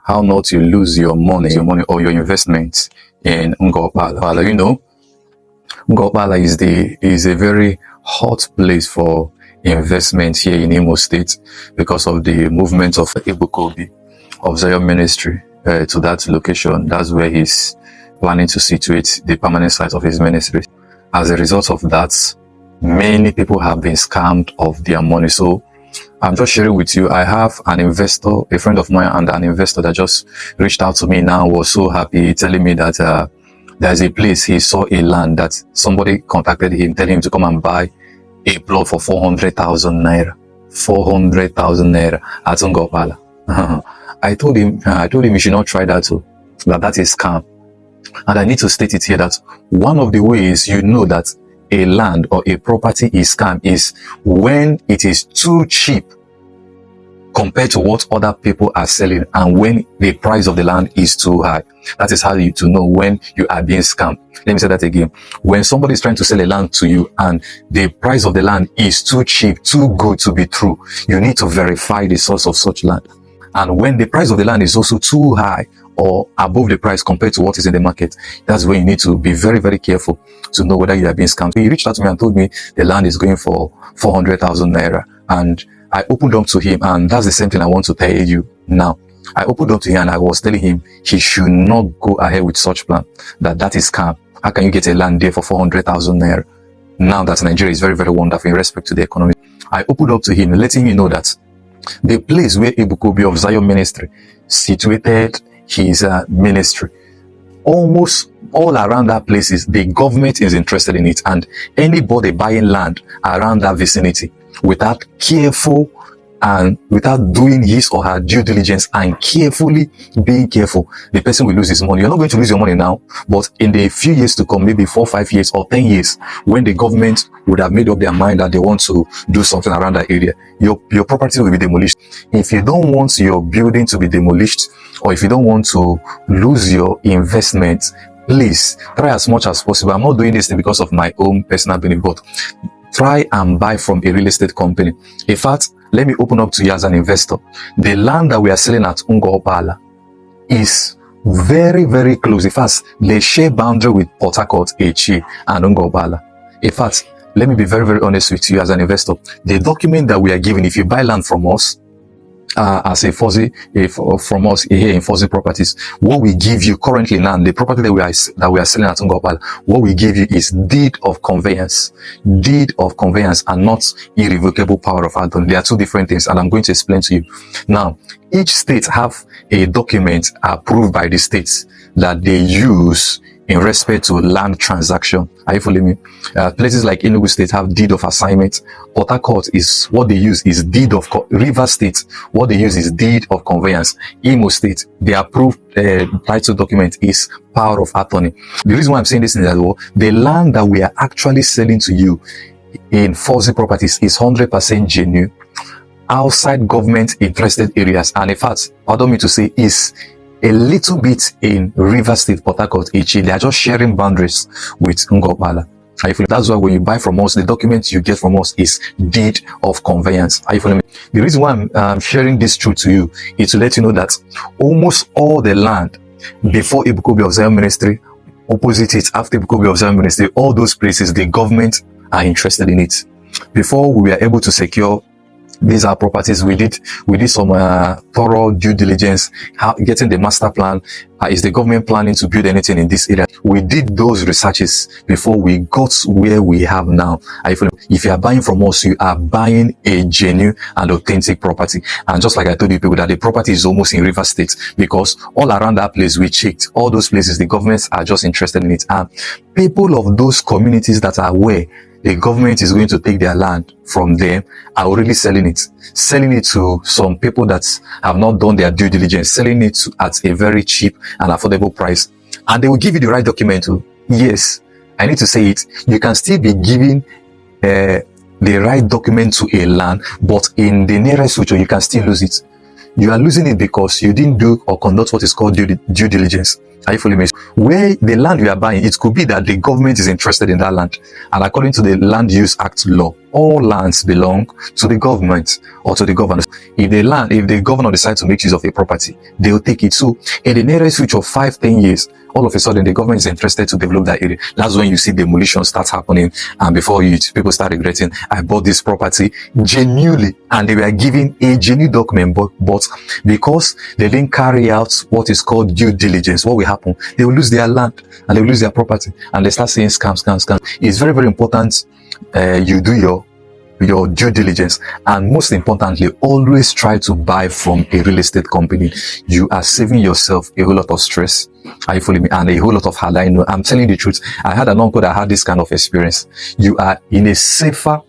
how not to lose your money or your investment in 𝗃𝗶𝗃. You know, 𝗃𝗶𝗃 is a very hot place for investment here in Imo State because of the movement of 𝗃𝗵𝗃 of Zion Ministry to that location. That's where he's planning to situate the permanent site of his ministry. As a result of that, many people have been scammed of their money. So I'm just sharing with you, I have an investor, a friend of mine and an investor that just reached out to me now, was so happy, telling me that there's a place he saw a land that somebody contacted him, telling him to come and buy a plot for 400,000 naira. 400,000 naira at 𝗃𝗵𝗃. I told him he should not try that too, that is scam. And I need to state it here that one of the ways you know that a land or a property is scam is when it is too cheap compared to what other people are selling, and when the price of the land is too high. That is how you to know when you are being scammed. Let me say that again. When somebody is trying to sell a land to you and the price of the land is too cheap, too good to be true, you need to verify the source of such land. And when the price of the land is also too high or above the price compared to what is in the market, that's when you need to be very, very careful to know whether you are being scammed. He reached out to me and told me the land is going for 400,000 naira. And I opened up to him, and that's the same thing I want to tell you now. I opened up to him and I was telling him he should not go ahead with such plan, that is scam. How can you get a land there for 400,000 naira? Now that Nigeria is very, very wonderful in respect to the economy. I opened up to him, letting him know that the place where 𝗃𝗵𝗃 of Zion Ministry situated his ministry, almost all around that places, the government is interested in it, and anybody buying land around that vicinity without careful and without doing his or her due diligence and carefully being careful, the person will lose his money. You're not going to lose your money now, but in the few years to come, maybe 4, 5 years or 10 years, when the government would have made up their mind that they want to do something around that area, your property will be demolished. If you don't want your building to be demolished, or if you don't want to lose your investment, please try as much as possible. I'm not doing this because of my own personal benefit, but try and buy from a real estate company. In fact, let me open up to you as an investor. The land that we are selling at 𝗃𝗵𝗃 is very, very close. In fact, they share boundary with 𝗃𝗁𝗃𝗃 and 𝗃𝗃𝗃. In fact, let me be very, very honest with you as an investor. The document that we are giving, if you buy land from us, as a 𝗃𝗁𝗃𝗃, from us here in 𝗃𝗁𝗃𝗃 Properties, what we give you currently now, the property that we are selling at 𝗃𝗵𝗃, what we give you is deed of conveyance, and not irrevocable power of attorney. They are two different things, and I'm going to explain to you now. Each state have a document approved by the states that they use in respect to land transaction. Are you following me? Places like Enugu State have deed of assignment. 𝗃𝗃𝗃𝗃 is what they use is deed of River State. What they use is deed of conveyance. Imo State, the approved title document is power of attorney. The reason why I'm saying this is that, well, the land that we are actually selling to you in 𝗃𝗁𝗃𝗃 Properties is 100% genuine, outside government interested areas, and in fact, pardon me to say, is a little bit in River State, 𝗃𝗁𝗃𝗃𝗃. They are just sharing boundaries with 𝗃𝗵𝗃𝗃. That's why when you buy from us, the document you get from us is deed of conveyance. Are you following me? The reason why I'm sharing this truth to you is to let you know that almost all the land before 𝗃𝗵𝗃 of Zion Ministry, opposite it, after 𝗃𝗵𝗃 of Zion Ministry, all those places, the government are interested in it. Before we were able to secure these are properties, we did some thorough due diligence, getting the master plan. Is the government planning to build anything in this area? We did those researches before we got where we have now. If you are buying from us, you are buying a genuine and authentic property. And just like I told you people that the property is almost in River State, because all around that place we checked, all those places the governments are just interested in it. And people of those communities that are aware the government is going to take their land from them are already selling it to some people that have not done their due diligence, selling it at a very cheap and affordable price. And they will give you the right document too. Yes, I need to say it. You can still be giving the right document to a land, but in the nearest future, you can still lose it. You are losing it because you didn't do or conduct what is called due diligence. Are you following me? Where the land you are buying, it could be that the government is interested in that land. And according to the Land Use Act law, all lands belong to the government or to the governor. If the governor decides to make use of a property, they will take it. So in the nearest future of 5-10 years, all of a sudden the government is interested to develop that area. That's when you see demolition start happening, and before people start regretting, I bought this property genuinely, and they were given a genuine document, but because they didn't carry out what is called due diligence, what will happen? They will lose their land and they will lose their property, and they start saying scam. It's very, very important you do your due diligence, and most importantly, always try to buy from a real estate company. You are saving yourself a whole lot of stress. Are you following me? And a whole lot of hard. I know, I'm telling the truth. I had an uncle that had this kind of experience. You are in a safer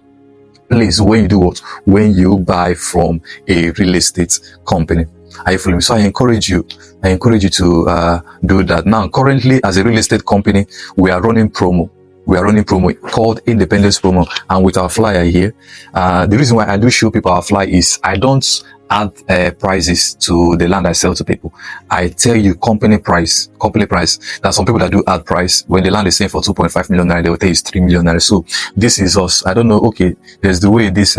place when you do what? When you buy from a real estate company. Are you following me? So I encourage you to do that. Now, currently, as a real estate company, we are running promo. We are running promo called Independence Promo, and with our flyer here, the reason why I do show people our flyer is I don't add prices to the land I sell to people. I tell you company price. There are some people that do add price. When the land is selling for 2.5 million naira, they will tell you it's 3 million naira. So this is us. I don't know. Okay, there's the way this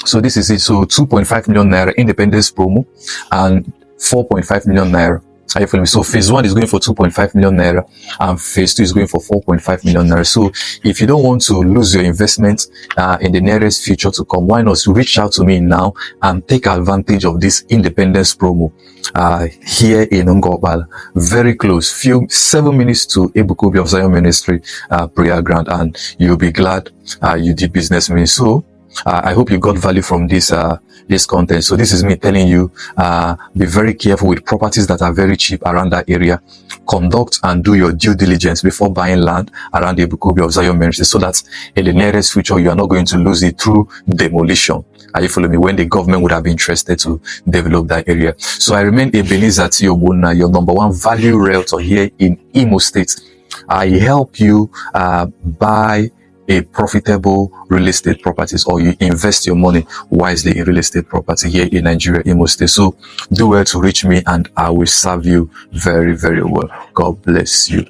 so this is it. So 2.5 million naira Independence Promo and 4.5 million naira. Are you following me? So phase 1 is going for 2.5 million naira and phase 2 is going for 4.5 million naira. So if you don't want to lose your investment in the nearest future to come, why not reach out to me now and take advantage of this Independence Promo here in 𝗃𝗏𝗃. Very close, 7 minutes to 𝗃𝗏𝗃 of Zion Ministry prayer ground, and you'll be glad you did business with me. So I hope you got value from this content. So this is me telling you, be very careful with properties that are very cheap around that area. Conduct and do your due diligence before buying land around the 𝗃𝗏𝗃 of Zion Ministry, so that in the nearest future you are not going to lose it through demolition. Are you following me? When the government would have been interested to develop that area. So I remain 𝗃𝗚𝗍 𝗃𝗏𝗃𝗃, your number one value realtor here in Imo State. I help you buy a profitable real estate properties, or you invest your money wisely in real estate property here in Nigeria, Imo State. So do well to reach me and I will serve you very, very well. God bless you.